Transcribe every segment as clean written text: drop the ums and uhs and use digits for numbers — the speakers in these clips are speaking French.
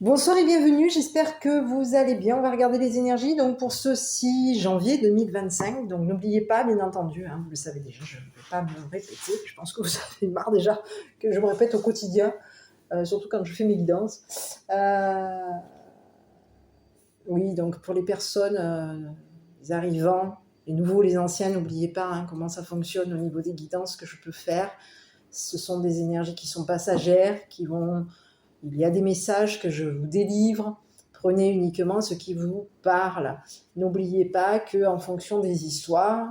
Bonsoir et bienvenue, j'espère que vous allez bien. On va regarder les énergies donc pour ce 6 janvier 2025. Donc n'oubliez pas, bien entendu, vous le savez déjà, je ne vais pas me répéter. Je pense que vous avez marre déjà que je me répète au quotidien, surtout quand je fais mes guidances. Oui, donc pour les personnes, les arrivants, les nouveaux, les anciens, n'oubliez pas comment ça fonctionne au niveau des guidances que je peux faire. Ce sont des énergies qui sont passagères, il y a des messages que je vous délivre. Prenez uniquement ce qui vous parle. N'oubliez pas qu'en fonction des histoires,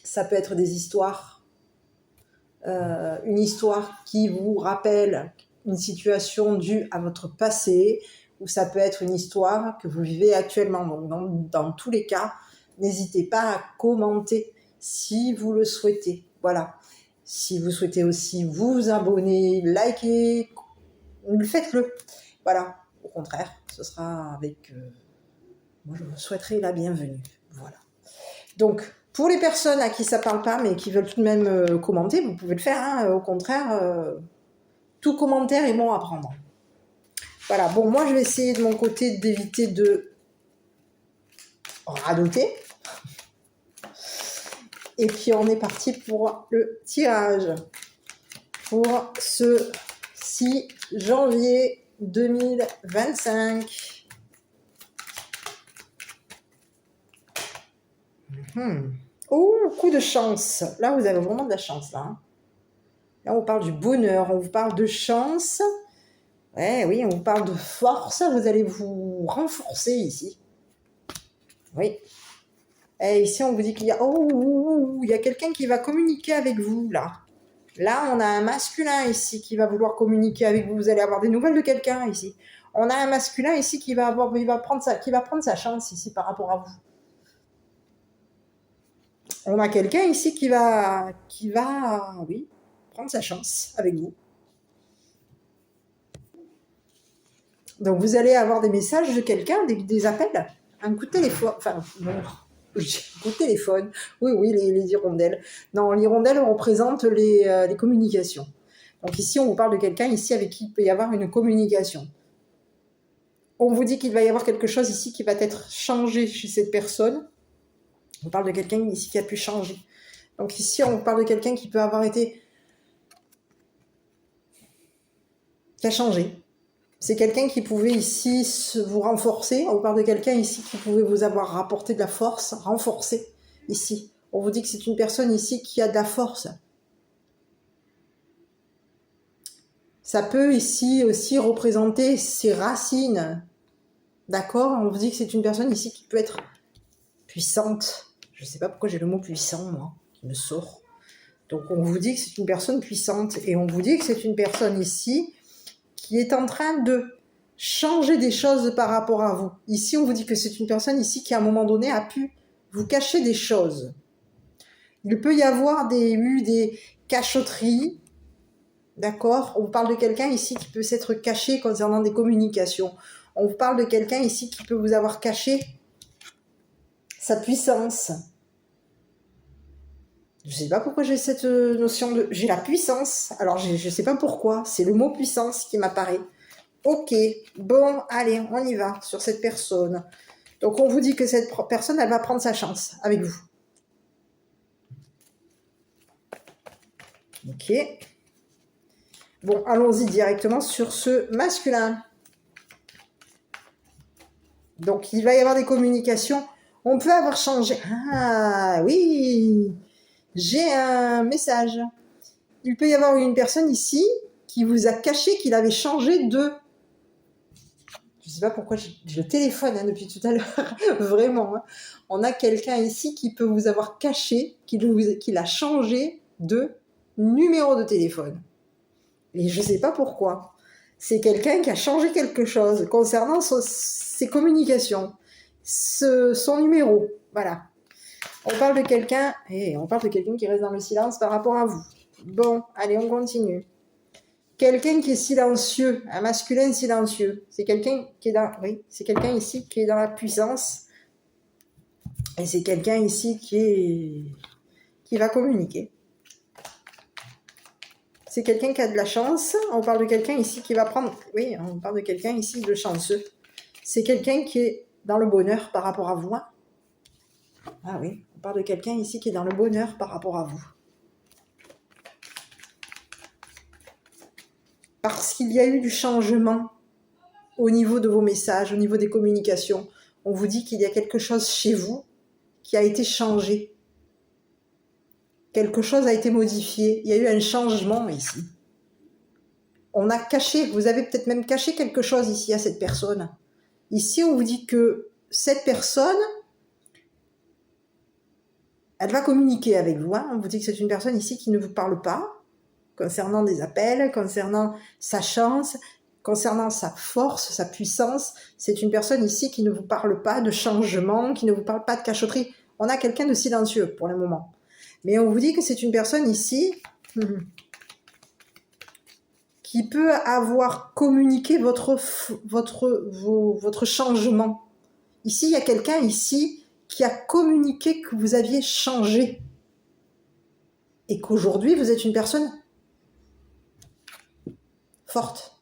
ça peut être des histoires, une histoire qui vous rappelle une situation due à votre passé, ou ça peut être une histoire que vous vivez actuellement. Donc dans tous les cas, n'hésitez pas à commenter si vous le souhaitez. Voilà. Si vous souhaitez aussi vous abonner, liker, faites-le. Voilà. Au contraire, ce sera avec... moi, je vous souhaiterais la bienvenue. Voilà. Donc, pour les personnes à qui ça ne parle pas, mais qui veulent tout de même commenter, vous pouvez le faire. Au contraire, tout commentaire est bon à prendre. Voilà. Bon, moi, je vais essayer de mon côté d'éviter de radoter. Et puis, on est parti pour le tirage. Pour ce 6 janvier 2025. Oh, coup de chance. Là, vous avez vraiment de la chance. Là, on parle du bonheur, on vous parle de chance. Ouais, oui, on vous parle de force. Vous allez vous renforcer ici. Oui. Et ici, on vous dit qu'il y a... Oh, il y a quelqu'un qui va communiquer avec vous, là. Là, on a un masculin ici qui va vouloir communiquer avec vous. Vous allez avoir des nouvelles de quelqu'un ici. On a un masculin ici qui va prendre sa chance ici par rapport à vous. On a quelqu'un ici qui va, oui, prendre sa chance avec vous. Donc, vous allez avoir des messages de quelqu'un, des appels, un coup de téléphone, un coup de téléphone. Oui, les hirondelles. Non, l'hirondelle représente les communications. Donc ici, on vous parle de quelqu'un ici avec qui il peut y avoir une communication. On vous dit qu'il va y avoir quelque chose ici qui va être changé chez cette personne. On parle de quelqu'un ici qui a pu changer. Donc ici, on parle de quelqu'un qui peut avoir été... qui a changé. C'est quelqu'un qui pouvait ici vous renforcer. On parle de quelqu'un ici qui pouvait vous avoir rapporté de la force, renforcé ici. On vous dit que c'est une personne ici qui a de la force. Ça peut ici aussi représenter ses racines. D'accord? On vous dit que c'est une personne ici qui peut être puissante. Je ne sais pas pourquoi j'ai le mot puissant, moi, qui me sort. Donc on vous dit que c'est une personne puissante. Et on vous dit que c'est une personne ici qui est en train de changer des choses par rapport à vous. Ici, on vous dit que c'est une personne ici qui, à un moment donné, a pu vous cacher des choses. Il peut y avoir des cachotteries, d'accord? On vous parle de quelqu'un ici qui peut s'être caché concernant des communications. On vous parle de quelqu'un ici qui peut vous avoir caché sa puissance. Je ne sais pas pourquoi j'ai cette notion de... J'ai la puissance. Alors, je ne sais pas pourquoi. C'est le mot puissance qui m'apparaît. Ok, bon, allez, on y va sur cette personne. Donc, on vous dit que cette personne, elle va prendre sa chance avec vous. Ok. Bon, allons-y directement sur ce masculin. Donc, il va y avoir des communications. On peut avoir changé. Ah, oui, j'ai un message. Il peut y avoir une personne ici qui vous a caché qu'il avait changé de... Je ne sais pas pourquoi je téléphone depuis tout à l'heure, vraiment. On a quelqu'un ici qui peut vous avoir caché qu'il a changé de numéro de téléphone. Et je ne sais pas pourquoi. C'est quelqu'un qui a changé quelque chose concernant ses communications, son numéro. Voilà. On parle de quelqu'un qui reste dans le silence par rapport à vous. Bon, allez, on continue. Quelqu'un qui est silencieux, un masculin silencieux. C'est quelqu'un qui est c'est quelqu'un ici qui est dans la puissance. Et c'est quelqu'un ici qui va communiquer. C'est quelqu'un qui a de la chance. On parle de quelqu'un ici qui va prendre... Oui, on parle de quelqu'un ici de chanceux. C'est quelqu'un qui est dans le bonheur par rapport à vous. Ah oui, on parle de quelqu'un ici qui est dans le bonheur par rapport à vous. Parce qu'il y a eu du changement au niveau de vos messages, au niveau des communications. On vous dit qu'il y a quelque chose chez vous qui a été changé. Quelque chose a été modifié. Il y a eu un changement ici. On a caché, vous avez peut-être même caché quelque chose ici à cette personne. Ici, on vous dit que cette personne, elle va communiquer avec vous. On vous dit que c'est une personne ici qui ne vous parle pas, concernant des appels, concernant sa chance, concernant sa force, sa puissance. C'est une personne ici qui ne vous parle pas de changement, qui ne vous parle pas de cachotterie. On a quelqu'un de silencieux pour le moment. Mais on vous dit que c'est une personne ici qui peut avoir communiqué votre changement. Ici, il y a quelqu'un ici qui a communiqué que vous aviez changé et qu'aujourd'hui, vous êtes une personne forte.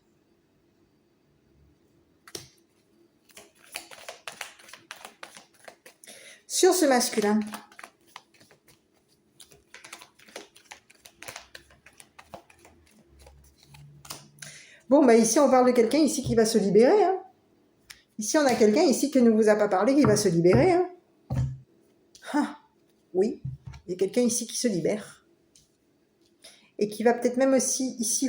Sur ce masculin, bon, bah ici, on parle de quelqu'un ici qui va se libérer. Hein. Ici, on a quelqu'un ici qui ne vous a pas parlé, qui va se libérer. Hein. Ah, oui, il y a quelqu'un ici qui se libère. Et qui va peut-être même aussi ici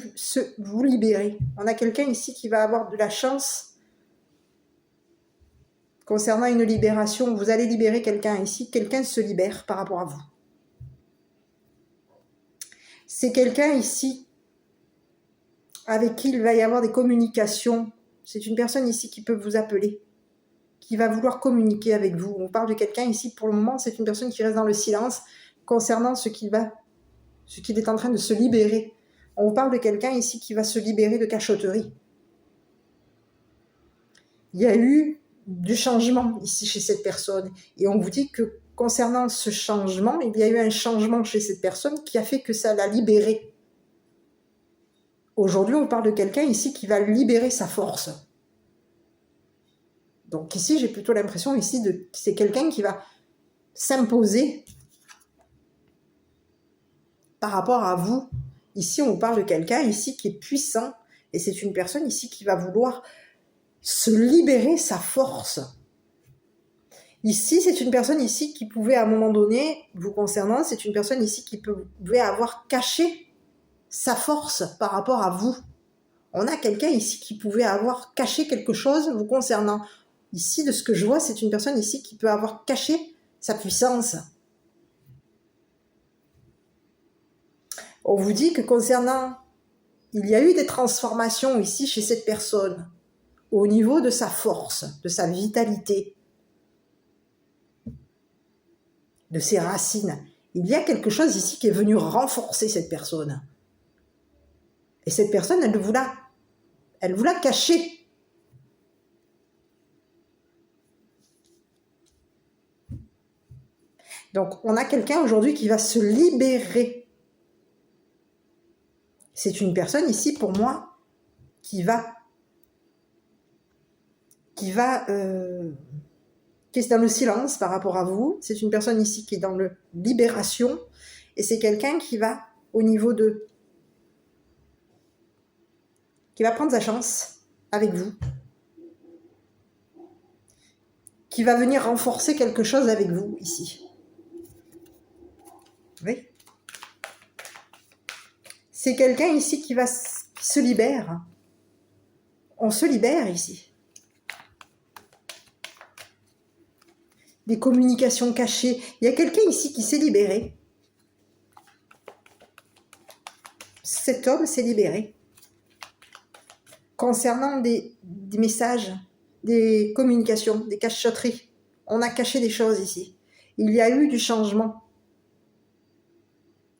vous libérer. On a quelqu'un ici qui va avoir de la chance concernant une libération. Vous allez libérer quelqu'un ici. Quelqu'un se libère par rapport à vous. C'est quelqu'un ici avec qui il va y avoir des communications. C'est une personne ici qui peut vous appeler, qui va vouloir communiquer avec vous. On parle de quelqu'un ici, pour le moment, c'est une personne qui reste dans le silence concernant ce qu'il est en train de se libérer. On vous parle de quelqu'un ici qui va se libérer de cachotterie. Il y a eu du changement ici chez cette personne. Et on vous dit que concernant ce changement, il y a eu un changement chez cette personne qui a fait que ça l'a libéré. Aujourd'hui, on parle de quelqu'un ici qui va libérer sa force. Donc ici, j'ai plutôt l'impression ici que c'est quelqu'un qui va s'imposer par rapport à vous. Ici, on parle de quelqu'un ici qui est puissant. Et c'est une personne ici qui va vouloir se libérer sa force. Ici, c'est une personne ici qui pouvait, à un moment donné, vous concernant, c'est une personne ici qui pouvait avoir caché sa force par rapport à vous. On a quelqu'un ici qui pouvait avoir caché quelque chose vous concernant. Ici, de ce que je vois, c'est une personne ici qui peut avoir caché sa puissance. On vous dit que concernant, il y a eu des transformations ici chez cette personne, au niveau de sa force, de sa vitalité, de ses racines. Il y a quelque chose ici qui est venu renforcer cette personne. Et cette personne, elle vous l'a caché. Donc, on a quelqu'un aujourd'hui qui va se libérer. C'est une personne ici, pour moi, qui est dans le silence par rapport à vous. C'est une personne ici qui est dans le libération. Et c'est quelqu'un qui va, au niveau de... qui va prendre sa chance avec vous. Qui va venir renforcer quelque chose avec vous, ici. Oui. C'est quelqu'un ici qui se libère. On se libère ici. Des communications cachées. Il y a quelqu'un ici qui s'est libéré. Cet homme s'est libéré. Concernant des messages, des communications, des cachotteries. On a caché des choses ici. Il y a eu du changement.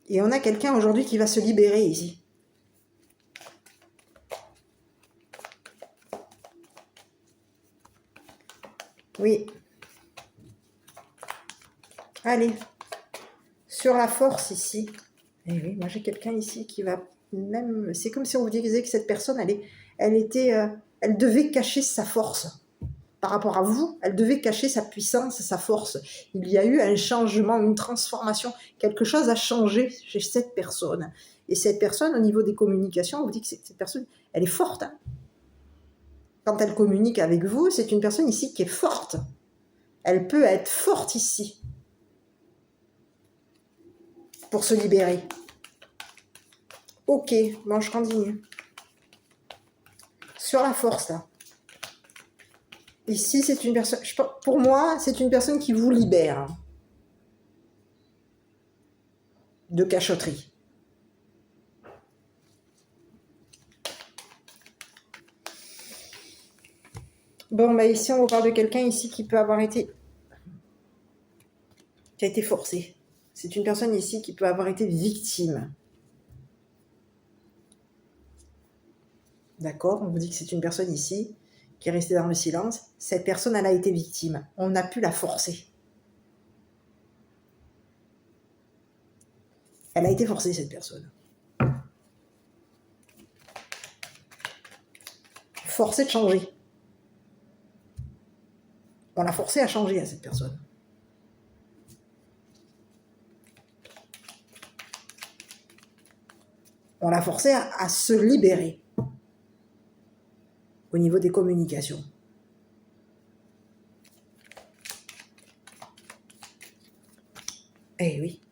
Et on a quelqu'un aujourd'hui qui va se libérer ici. Oui. Allez. Sur la force ici. Et oui, moi j'ai quelqu'un ici qui va même, c'est comme si on vous disait que cette personne, elle devait cacher sa force. Par rapport à vous, elle devait cacher sa puissance, sa force. Il y a eu un changement, une transformation. Quelque chose a changé chez cette personne. Et cette personne, au niveau des communications, on vous dit que cette personne, elle est forte. Hein. Quand elle communique avec vous, c'est une personne ici qui est forte. Elle peut être forte ici pour se libérer. Ok, bon, je continue. Sur la force, là. Ici, c'est une personne, pour moi, c'est une personne qui vous libère de cachotterie. Bon, bah ici, on vous parle de quelqu'un ici qui peut avoir été... qui a été forcé. C'est une personne ici qui peut avoir été victime. D'accord? On vous dit que c'est une personne ici qui est restée dans le silence. Cette personne, elle a été victime. On a pu la forcer. Elle a été forcée, cette personne. Forcée de changer. On l'a forcée à changer, à cette personne. On l'a forcée à se libérer au niveau des communications. Eh oui.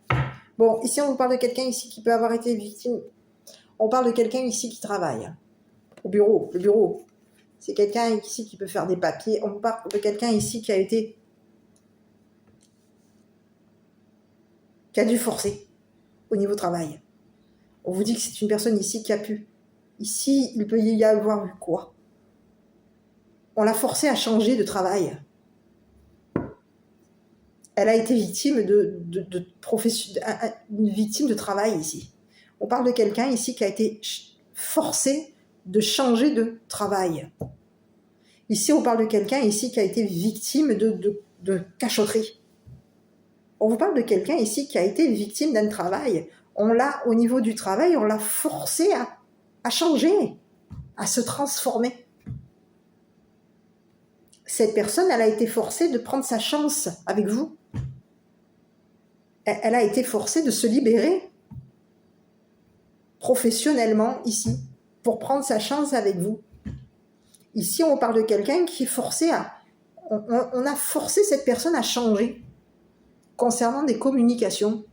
Bon, ici, on vous parle de quelqu'un ici qui peut avoir été victime. On parle de quelqu'un ici qui travaille au bureau. Le bureau, c'est quelqu'un ici qui peut faire des papiers. On parle de quelqu'un ici qui a dû forcer au niveau travail. On vous dit que c'est une personne ici qui a pu. Ici, il peut y avoir eu quoi? On l'a forcée à changer de travail. Elle a été victime une victime de travail ici. On parle de quelqu'un ici qui a été forcé de changer de travail. Ici, on parle de quelqu'un ici qui a été victime de cachotterie. On vous parle de quelqu'un ici qui a été victime d'un travail. Au niveau du travail, on l'a forcé à changer, à se transformer. Cette personne, elle a été forcée de prendre sa chance avec vous. Elle a été forcée de se libérer professionnellement ici, pour prendre sa chance avec vous. Ici, on parle de quelqu'un qui est forcé on a forcé cette personne à changer concernant des communications.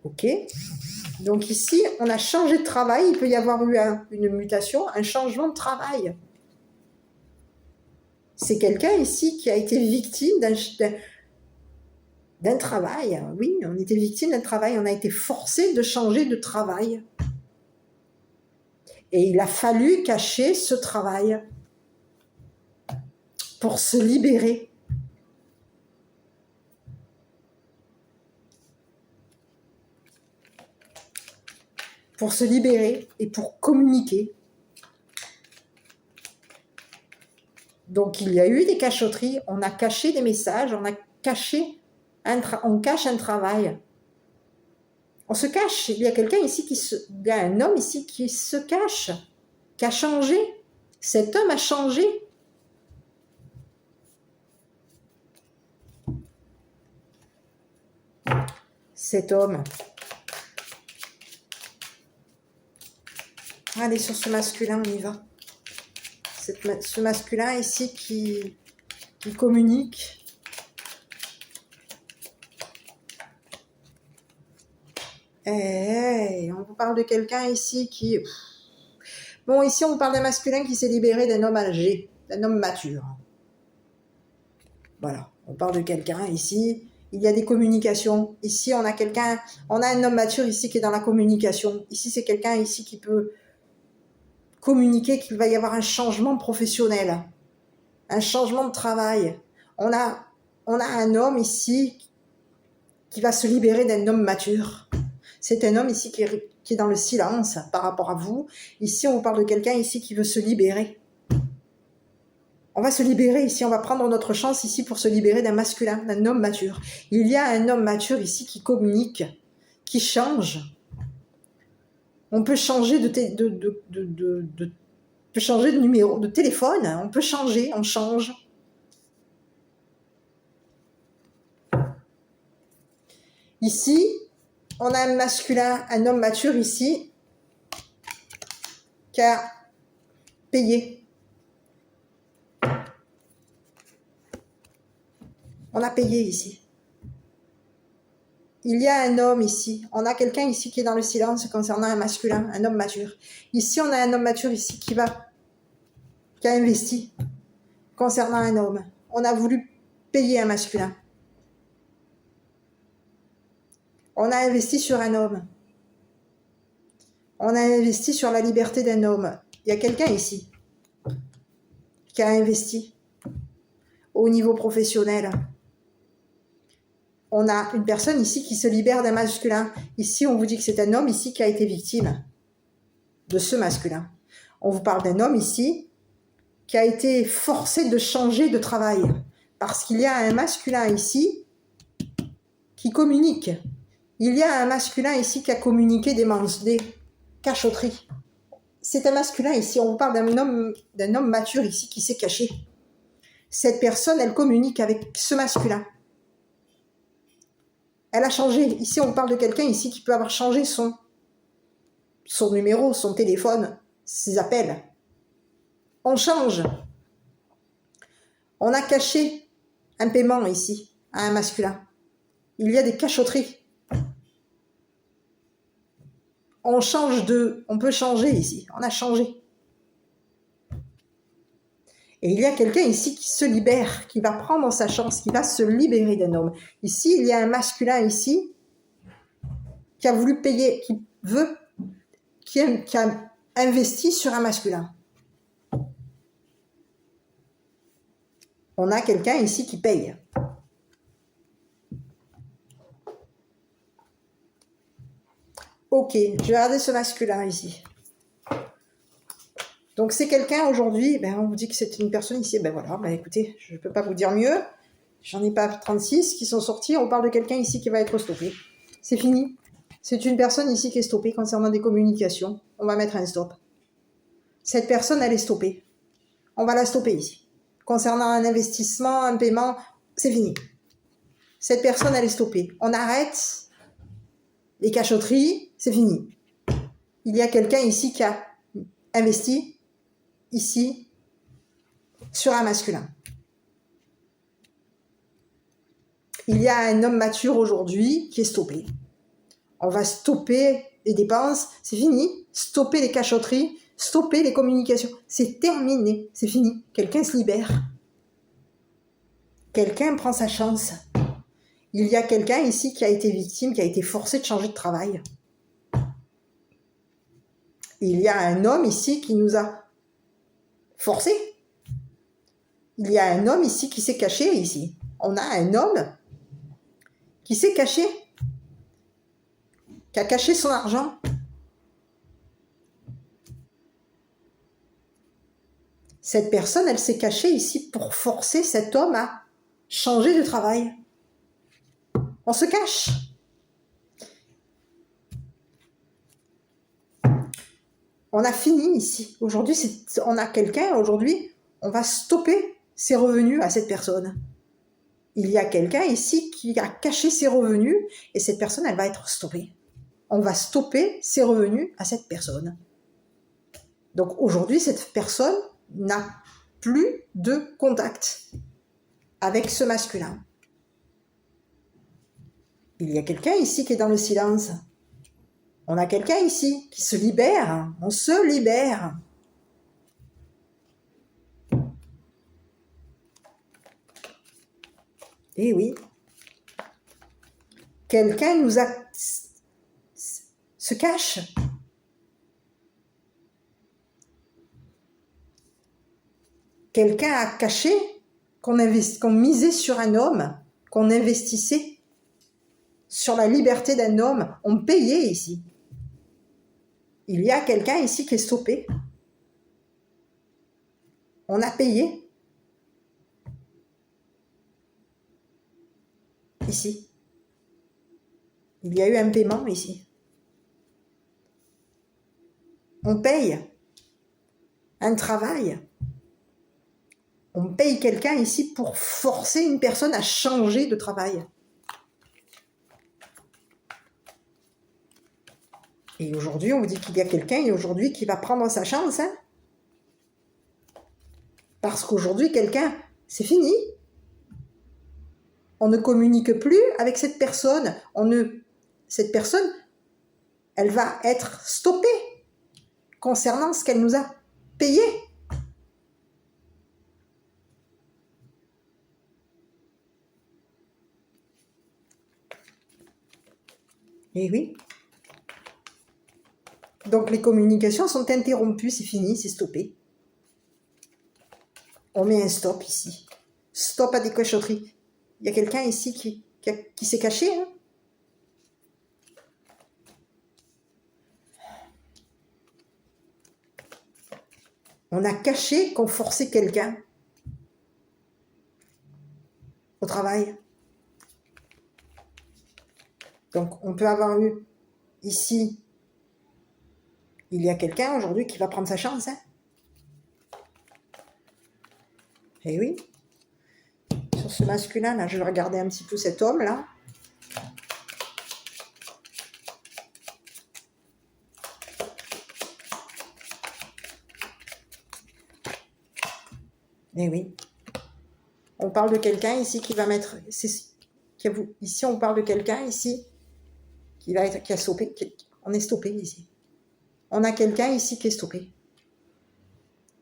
Ok. Donc ici, on a changé de travail. Il peut y avoir eu une mutation, un changement de travail. C'est quelqu'un ici qui a été victime d'un travail. Oui, on était victime d'un travail. On a été forcé de changer de travail. Et il a fallu cacher ce travail pour se libérer. Pour se libérer et pour communiquer. Donc il y a eu des cachotteries, on a caché des messages, on cache un travail. On se cache. Il y a quelqu'un ici il y a un homme ici qui se cache, qui a changé. Cet homme a changé. Cet homme. Allez, sur ce masculin, on y va. Ce masculin ici qui communique. On vous parle de quelqu'un ici qui... Bon, ici, on vous parle d'un masculin qui s'est libéré d'un homme âgé, d'un homme mature. Voilà, on parle de quelqu'un ici, il y a des communications. Ici, on a un homme mature ici qui est dans la communication. Ici, c'est quelqu'un ici qui peut communiquer qu'il va y avoir un changement professionnel, un changement de travail. On a un homme ici qui va se libérer d'un homme mature. C'est un homme ici qui est dans le silence par rapport à vous. Ici, on parle de quelqu'un ici qui veut se libérer. On va se libérer ici, on va prendre notre chance ici pour se libérer d'un masculin, d'un homme mature. Il y a un homme mature ici qui communique, qui change. On peut changer peut changer de numéro de téléphone, on peut changer, on change. Ici, on a un masculin, un homme mature ici, qui a payé. On a payé ici. Il y a un homme ici. On a quelqu'un ici qui est dans le silence concernant un masculin, un homme mature. Ici, on a un homme mature ici qui a investi concernant un homme. On a voulu payer un masculin. On a investi sur un homme. On a investi sur la liberté d'un homme. Il y a quelqu'un ici qui a investi au niveau professionnel. On a une personne ici qui se libère d'un masculin. Ici, on vous dit que c'est un homme ici qui a été victime de ce masculin. On vous parle d'un homme ici qui a été forcé de changer de travail parce qu'il y a un masculin ici qui communique. Il y a un masculin ici qui a communiqué des cachotteries. C'est un masculin ici. On vous parle d'un homme mature ici qui s'est caché. Cette personne, elle communique avec ce masculin. Elle a changé. Ici, on parle de quelqu'un ici qui peut avoir changé son numéro, son téléphone, ses appels. On change. On a caché un paiement ici à un masculin. Il y a des cachotteries. On peut changer ici. On a changé. Et il y a quelqu'un ici qui se libère, qui va prendre sa chance, qui va se libérer d'un homme. Ici, il y a un masculin ici qui a voulu payer, qui a investi sur un masculin. On a quelqu'un ici qui paye. Ok, je vais regarder ce masculin ici. Donc c'est quelqu'un aujourd'hui, on vous dit que c'est une personne ici, voilà, écoutez, je ne peux pas vous dire mieux, j'en ai pas 36 qui sont sortis, on parle de quelqu'un ici qui va être stoppé. C'est fini. C'est une personne ici qui est stoppée concernant des communications. On va mettre un stop. Cette personne, elle est stoppée. On va la stopper ici. Concernant un investissement, un paiement, c'est fini. Cette personne, elle est stoppée. On arrête les cachotteries, c'est fini. Il y a quelqu'un ici qui a investi ici sur un masculin. Il y a un homme mature aujourd'hui qui est stoppé. On va stopper les dépenses, c'est fini. Stopper les cachotteries, stopper les communications. C'est terminé, c'est fini. Quelqu'un se libère. Quelqu'un prend sa chance. Il y a quelqu'un ici qui a été victime, qui a été forcé de changer de travail. Il y a un homme ici qui nous a forcé. Il y a un homme ici qui s'est caché ici. On a un homme qui s'est caché, qui a caché son argent. Cette personne, elle s'est cachée ici pour forcer cet homme à changer de travail. On se cache. On a fini ici. Aujourd'hui, on a quelqu'un, aujourd'hui, on va stopper ses revenus à cette personne. Il y a quelqu'un ici qui a caché ses revenus et cette personne, elle va être stoppée. On va stopper ses revenus à cette personne. Donc aujourd'hui, cette personne n'a plus de contact avec ce masculin. Il y a quelqu'un ici qui est dans le silence. On a quelqu'un ici qui se libère. On se libère. Eh oui. Quelqu'un se cache. Quelqu'un a caché qu'on misait sur un homme, qu'on investissait sur la liberté d'un homme. On payait ici. Il y a quelqu'un ici qui est stoppé. On a payé. ici. Il y a eu un paiement ici. On paye un travail. On paye quelqu'un ici pour forcer une personne à changer de travail. Et aujourd'hui, on vous dit qu'il y a quelqu'un aujourd'hui qui va prendre sa chance. Hein, parce qu'aujourd'hui, quelqu'un, c'est fini. On ne communique plus avec cette personne. Cette personne, elle va être stoppée concernant ce qu'elle nous a payé. Et oui. Donc les communications sont interrompues, c'est fini, c'est stoppé. On met un stop ici. Stop à des cochonneries. Il y a quelqu'un ici qui s'est caché. Hein. On a caché qu'on forçait quelqu'un au travail. Donc on peut avoir eu ici, il y a quelqu'un aujourd'hui qui va prendre sa chance. Hein. Et oui. Sur ce masculin, là, je vais regarder un petit peu cet homme, là. Et oui. On parle de quelqu'un ici qui va mettre... Ici, on parle de quelqu'un ici qui a stoppé. On est stoppé ici. On a quelqu'un ici qui est stoppé.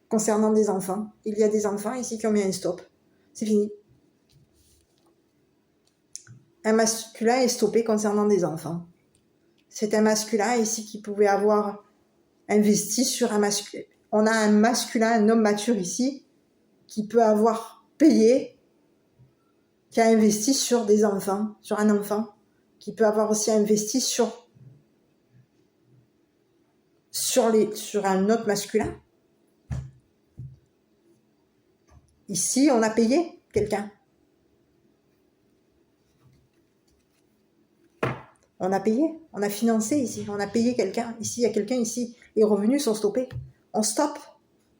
Concernant des enfants. Il y a des enfants ici qui ont mis un stop. C'est fini. Un masculin est stoppé concernant des enfants. C'est un masculin ici qui pouvait avoir investi sur un masculin. On a un masculin, un homme mature ici, qui peut avoir payé, qui a investi sur des enfants, sur un enfant, qui peut avoir aussi investi sur un autre masculin. Ici, on a payé quelqu'un. On a payé, on a financé ici, on a payé quelqu'un. Ici, il y a quelqu'un ici. Les revenus sont stoppés. On stoppe.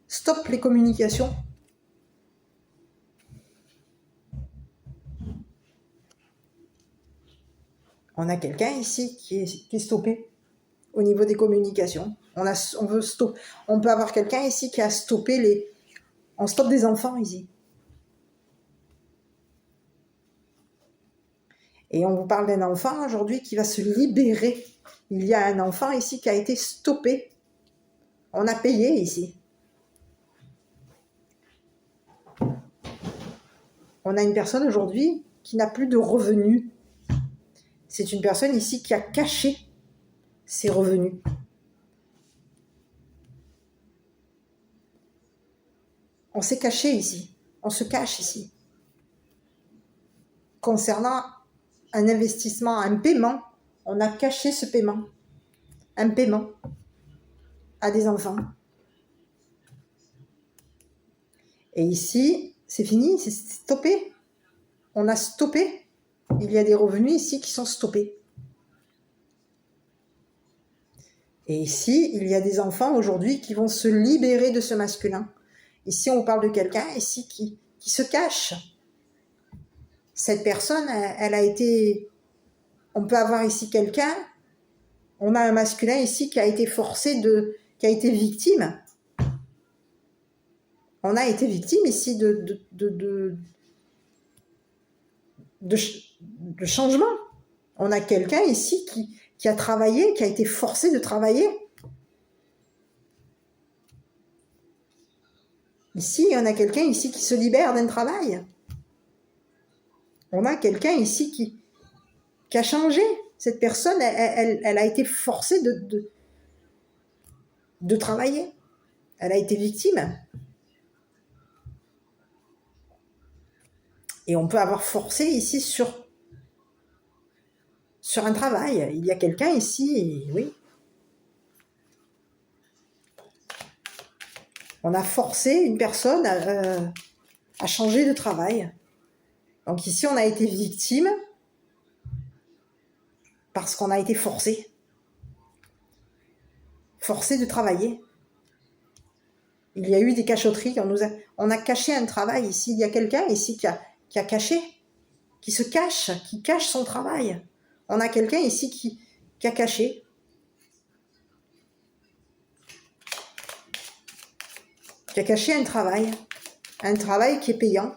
Stop les communications. On a quelqu'un ici qui est stoppé au niveau des communications. On peut avoir quelqu'un ici qui a stoppé on stoppe des enfants ici. Et on vous parle d'un enfant aujourd'hui qui va se libérer. Il y a un enfant ici qui a été stoppé. On a payé ici. On a une personne aujourd'hui qui n'a plus de revenus. C'est une personne ici qui a caché ses revenus. On s'est caché ici. On se cache ici. Concernant un investissement, un paiement, on a caché ce paiement. Un paiement à des enfants. Et ici, c'est fini, c'est stoppé. On a stoppé. Il y a des revenus ici qui sont stoppés. Et ici, il y a des enfants aujourd'hui qui vont se libérer de ce masculin. Ici, on parle de quelqu'un ici qui se cache. Cette personne, elle a été... On peut avoir ici quelqu'un, on a un masculin ici qui a été qui a été victime. On a été victime ici de changement. On a quelqu'un ici qui a travaillé, qui a été forcé de travailler. Ici, on a quelqu'un ici qui se libère d'un travail. On a quelqu'un ici qui a changé. Cette personne, elle a été forcée de travailler. Elle a été victime. Et on peut avoir forcé ici sur un travail. Il y a quelqu'un ici, oui. On a forcé une personne à changer de travail. Donc ici, on a été victime parce qu'on a été forcé de travailler. Il y a eu des cachotteries, on a caché un travail ici. Il y a quelqu'un ici qui a caché, qui se cache, qui cache son travail. On a quelqu'un ici qui a caché. Qui a caché un travail qui est payant.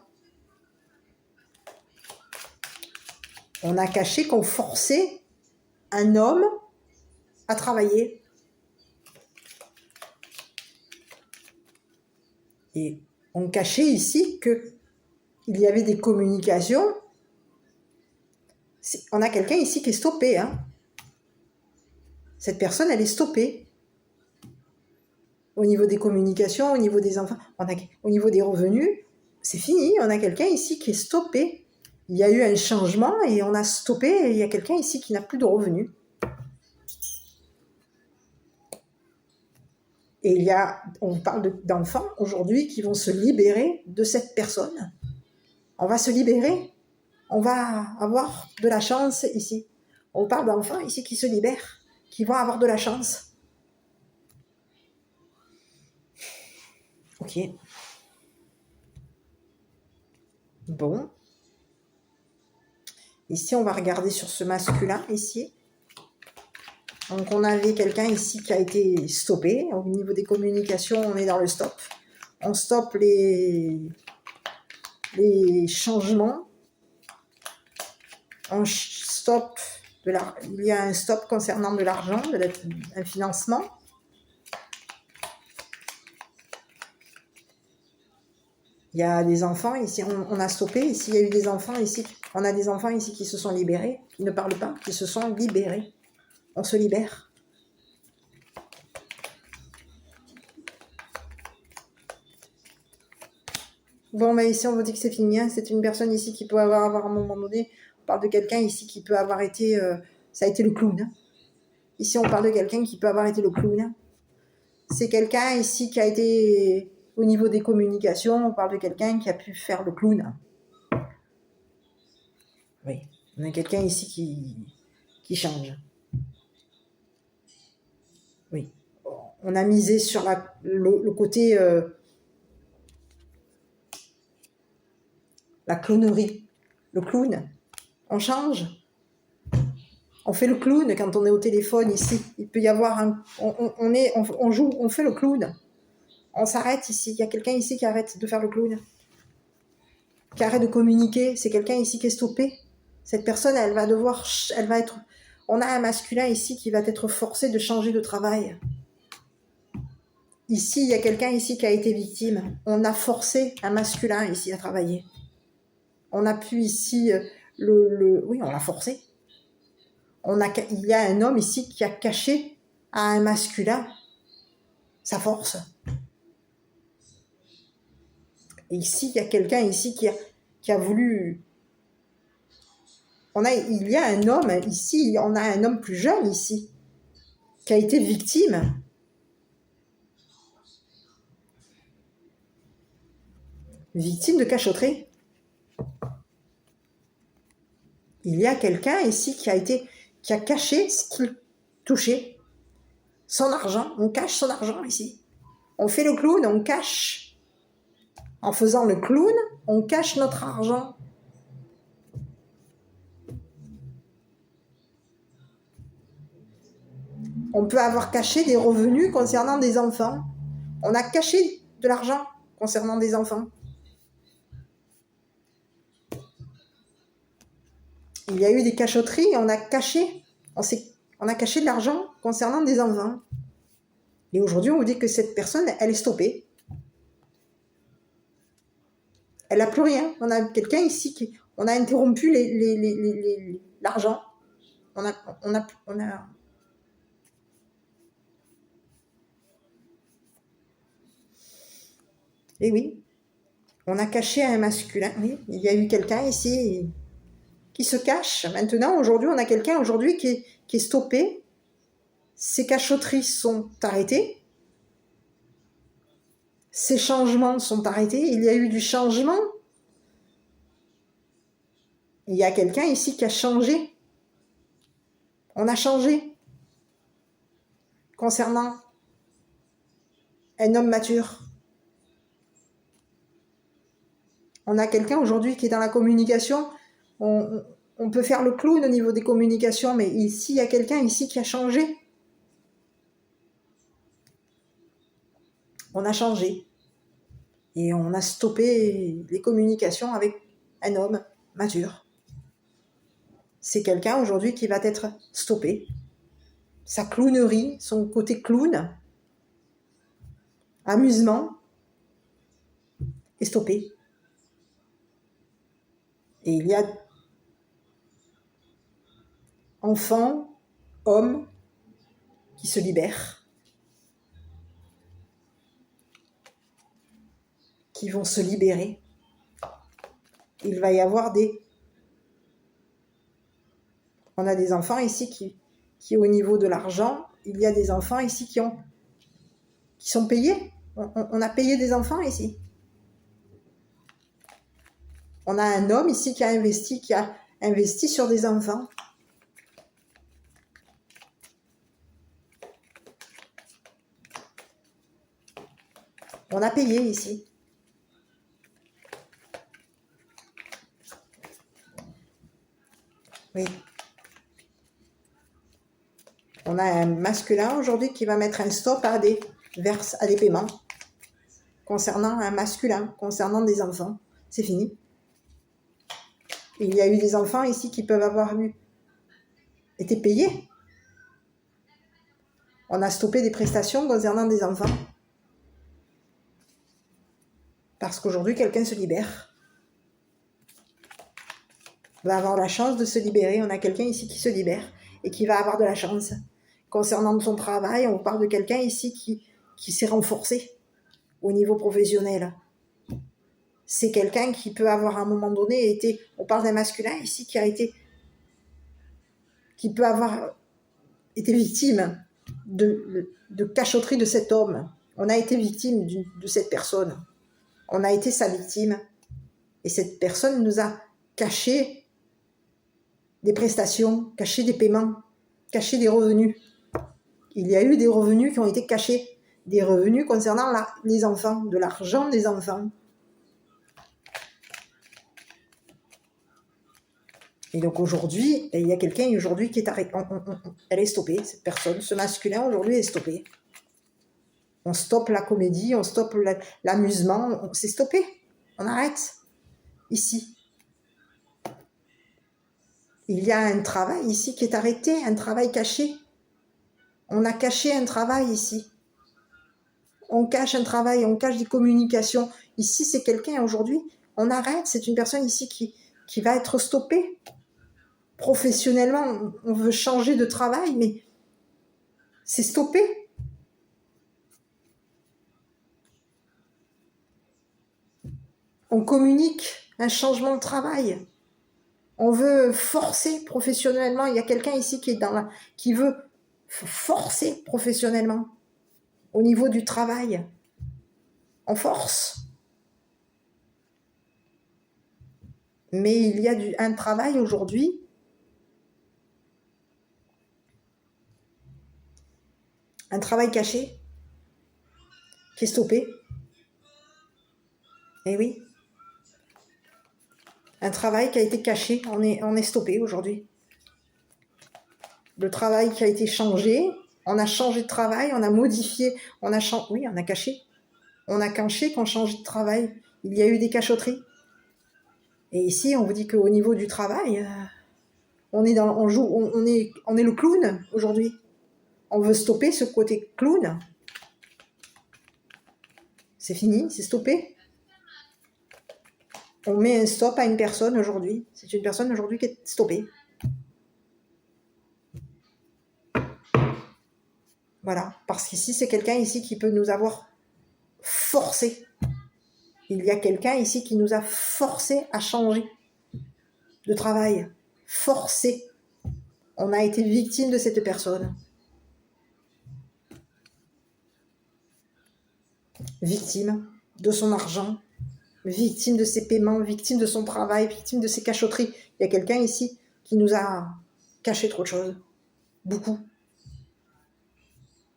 On a caché qu'on forçait un homme à travailler. Et on cachait ici qu'il y avait des communications. On a quelqu'un ici qui est stoppé. Hein. Cette personne, elle est stoppée. Au niveau des communications, au niveau des enfants, au niveau des revenus, c'est fini. On a quelqu'un ici qui est stoppé. Il y a eu un changement et on a stoppé. Et il y a quelqu'un ici qui n'a plus de revenus. Et on parle d'enfants aujourd'hui qui vont se libérer de cette personne. On va se libérer. On va avoir de la chance ici. On parle d'enfants ici qui se libèrent, qui vont avoir de la chance. Ok. Bon. Ici, on va regarder sur ce masculin ici. Donc, on avait quelqu'un ici qui a été stoppé. Au niveau des communications, on est dans le stop. On stoppe les changements. On stoppe il y a un stop concernant de l'argent, un financement. Il y a des enfants ici, on a stoppé. Ici, il y a eu des enfants ici. On a des enfants ici qui se sont libérés, qui ne parlent pas, qui se sont libérés. On se libère. Bon, mais ici, on vous dit que c'est fini. Hein. C'est une personne ici qui peut avoir à un moment donné, on parle de quelqu'un ici qui peut avoir été, ça a été le clown. Hein. Ici, on parle de quelqu'un qui peut avoir été le clown. Hein. C'est quelqu'un ici qui a été, au niveau des communications, on parle de quelqu'un qui a pu faire le clown. Oui, on a quelqu'un ici qui change. Oui, on a misé sur le côté... la clownerie, le clown, on change, on fait le clown quand on est au téléphone ici, il peut y avoir on joue, on fait le clown, on s'arrête ici, il y a quelqu'un ici qui arrête de faire le clown, qui arrête de communiquer, c'est quelqu'un ici qui est stoppé, cette personne on a un masculin ici qui va être forcé de changer de travail. Ici, il y a quelqu'un ici qui a été victime, on a forcé un masculin ici à travailler. On a pu ici, oui, on l'a forcé. Il y a un homme ici qui a caché à un masculin sa force. Et ici, il y a quelqu'un ici qui a voulu... Il y a un homme ici, on a un homme plus jeune ici, qui a été victime. Victime de cachotterie. Il y a quelqu'un ici qui a caché ce qu'il touchait. Son argent, on cache son argent ici. On fait le clown, on cache. En faisant le clown, on cache notre argent. On peut avoir caché des revenus concernant des enfants. On a caché de l'argent concernant des enfants. Il y a eu des cachotteries et on a caché de l'argent concernant des enfants. Et aujourd'hui, on vous dit que cette personne, elle est stoppée. Elle n'a plus rien. On a quelqu'un ici on a interrompu l'argent. On a. Et oui, on a caché un masculin. Oui, il y a eu quelqu'un ici qui se cache. Maintenant, aujourd'hui, on a quelqu'un qui est stoppé. Ces cachotteries sont arrêtées. Ces changements sont arrêtés. Il y a eu du changement. Il y a quelqu'un ici qui a changé. On a changé concernant un homme mature. On a quelqu'un aujourd'hui qui est dans la communication. On peut faire le clown au niveau des communications, mais ici, il y a quelqu'un ici qui a changé. On a changé. Et on a stoppé les communications avec un homme mature. C'est quelqu'un aujourd'hui qui va être stoppé. Sa clownerie, son côté clown, amusement, est stoppé. Et il y a enfants, hommes, qui se libèrent, qui vont se libérer. Il va y avoir On a des enfants ici qui au niveau de l'argent, il y a des enfants ici qui sont payés. On a payé des enfants ici. On a un homme ici qui a investi sur des enfants. On a payé ici. Oui. On a un masculin aujourd'hui qui va mettre un stop à des paiements concernant un masculin, concernant des enfants. C'est fini. Il y a eu des enfants ici qui peuvent avoir été payés. On a stoppé des prestations concernant des enfants. Parce qu'aujourd'hui, quelqu'un se libère. Va avoir la chance de se libérer. On a quelqu'un ici qui se libère et qui va avoir de la chance. Concernant son travail, on parle de quelqu'un ici qui s'est renforcé au niveau professionnel. C'est quelqu'un qui peut avoir à un moment donné on parle d'un masculin ici qui peut avoir été victime de cachotterie de cet homme. On a été victime de cette personne. On a été sa victime. Et cette personne nous a caché des prestations, caché des paiements, caché des revenus. Il y a eu des revenus qui ont été cachés. Des revenus concernant les enfants, de l'argent des enfants. Et donc aujourd'hui, il y a quelqu'un aujourd'hui qui est arrêté. Elle est stoppée, cette personne. Ce masculin aujourd'hui est stoppé. On stoppe la comédie, on stoppe l'amusement. C'est stoppé. On arrête. Ici. Il y a un travail ici qui est arrêté, un travail caché. On a caché un travail ici. On cache un travail, on cache des communications. Ici, c'est quelqu'un aujourd'hui. On arrête. C'est une personne ici qui va être stoppée. Professionnellement, on veut changer de travail, mais c'est stoppé. On communique un changement de travail. On veut forcer professionnellement. Il y a quelqu'un ici qui veut forcer professionnellement au niveau du travail. On force. Mais il y a un travail aujourd'hui un travail caché qui est stoppé. Eh oui. Un travail qui a été caché, on est stoppé aujourd'hui. Le travail qui a été changé, on a changé de travail, on a modifié, on a caché. On a caché qu'on change de travail. Il y a eu des cachotteries. Et ici, on vous dit qu'au niveau du travail, on est le clown aujourd'hui. On veut stopper ce côté clown. C'est fini, c'est stoppé. On met un stop à une personne aujourd'hui. C'est une personne aujourd'hui qui est stoppée. Voilà, parce qu'ici, c'est quelqu'un ici qui peut nous avoir forcé. Il y a quelqu'un ici qui nous a forcé à changer de travail. Forcé. On a été victime de cette personne. Victime de son argent, victime de ses paiements, victime de son travail, victime de ses cachotteries. Il y a quelqu'un ici qui nous a caché trop de choses. beaucoup.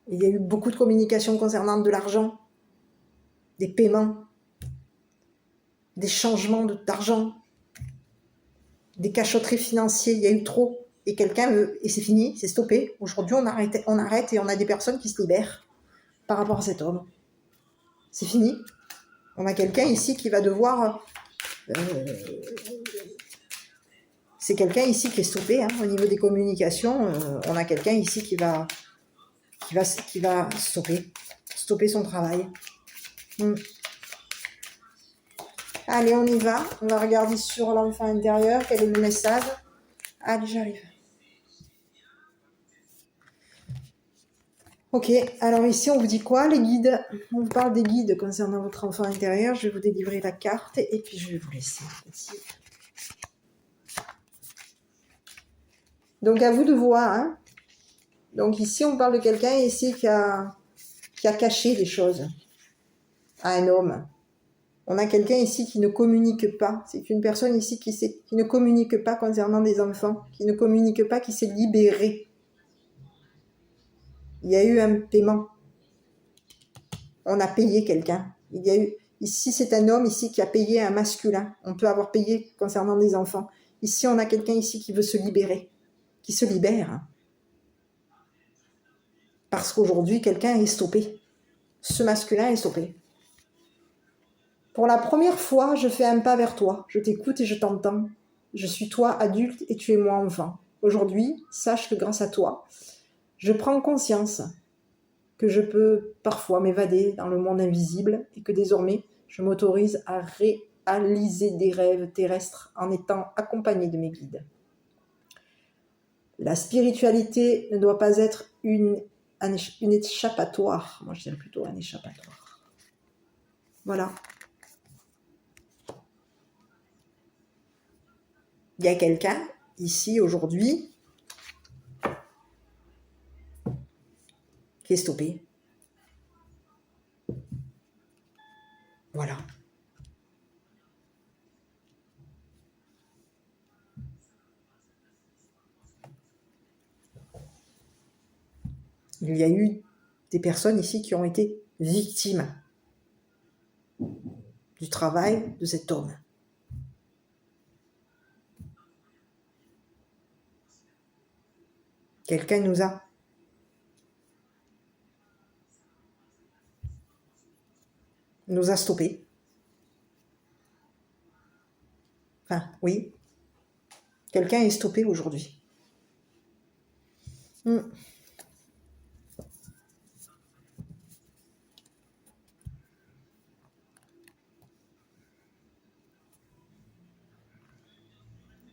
Il y a eu beaucoup de communication concernant de l'argent, des paiements, des changements d'argent, des cachotteries financières. Il y a eu trop. Et quelqu'un veut, et c'est fini, c'est stoppé. Aujourd'hui, on arrête et on a des personnes qui se libèrent par rapport à cet homme. C'est fini. On a quelqu'un ici qui va devoir... c'est quelqu'un ici qui est stoppé, hein, au niveau des communications. On a quelqu'un ici qui va stopper son travail. Allez, on y va. On va regarder sur l'enfant intérieur. Quel est le message? Allez, j'arrive. Ok, alors ici, on vous dit quoi, les guides? On vous parle des guides concernant votre enfant intérieur. Je vais vous délivrer la carte et puis je vais vous laisser. Donc, à vous de voir. Hein. Donc, ici, on parle de quelqu'un ici qui a caché des choses à un homme. On a quelqu'un ici qui ne communique pas. C'est une personne ici qui ne communique pas concernant des enfants, qui ne communique pas, qui s'est libérée. Il y a eu un paiement. On a payé quelqu'un. Il y a eu ici, c'est un homme ici qui a payé un masculin. On peut avoir payé concernant des enfants. Ici, on a quelqu'un ici qui veut se libérer, qui se libère. Parce qu'aujourd'hui, quelqu'un est stoppé. Ce masculin est stoppé. Pour la première fois, je fais un pas vers toi. Je t'écoute et je t'entends. Je suis toi, adulte, et tu es moi, enfant. Aujourd'hui, sache que grâce à toi, je prends conscience que je peux parfois m'évader dans le monde invisible et que désormais, je m'autorise à réaliser des rêves terrestres en étant accompagné de mes guides. La spiritualité ne doit pas être une échappatoire. Moi, je dirais plutôt un échappatoire. Voilà. Il y a quelqu'un ici aujourd'hui qui est stoppé. Voilà. Il y a eu des personnes ici qui ont été victimes du travail de cet homme. Quelqu'un nous a stoppés. Enfin, oui. Quelqu'un est stoppé aujourd'hui.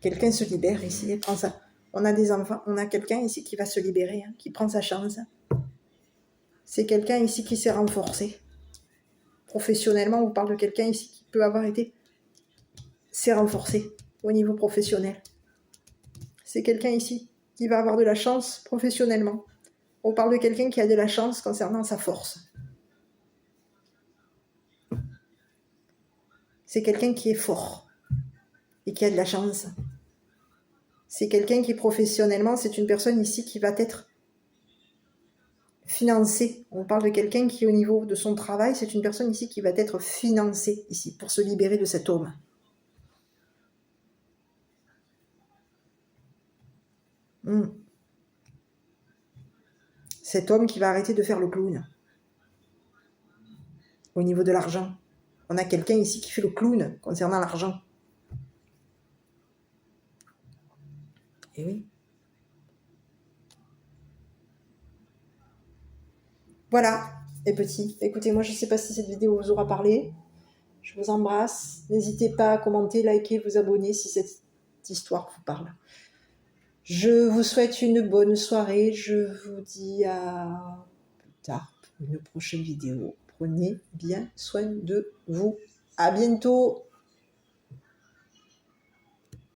Quelqu'un se libère ici et prend ça. On a des enfants, on a quelqu'un ici qui va se libérer, hein, qui prend sa chance. C'est quelqu'un ici qui s'est renforcé. Professionnellement, on parle de quelqu'un ici qui peut avoir s'est renforcé au niveau professionnel. C'est quelqu'un ici qui va avoir de la chance professionnellement. On parle de quelqu'un qui a de la chance concernant sa force. C'est quelqu'un qui est fort et qui a de la chance. C'est quelqu'un qui professionnellement, c'est une personne ici qui va être financée. On parle de quelqu'un qui au niveau de son travail, c'est une personne ici qui va être financée ici pour se libérer de cet homme. Cet homme qui va arrêter de faire le clown. Au niveau de l'argent. On a quelqu'un ici qui fait le clown concernant l'argent. Et oui. Voilà, les petits. Écoutez, moi je ne sais pas si cette vidéo vous aura parlé. Je vous embrasse. N'hésitez pas à commenter, liker, vous abonner si cette histoire vous parle. Je vous souhaite une bonne soirée. Je vous dis à plus tard pour une prochaine vidéo. Prenez bien soin de vous. À bientôt.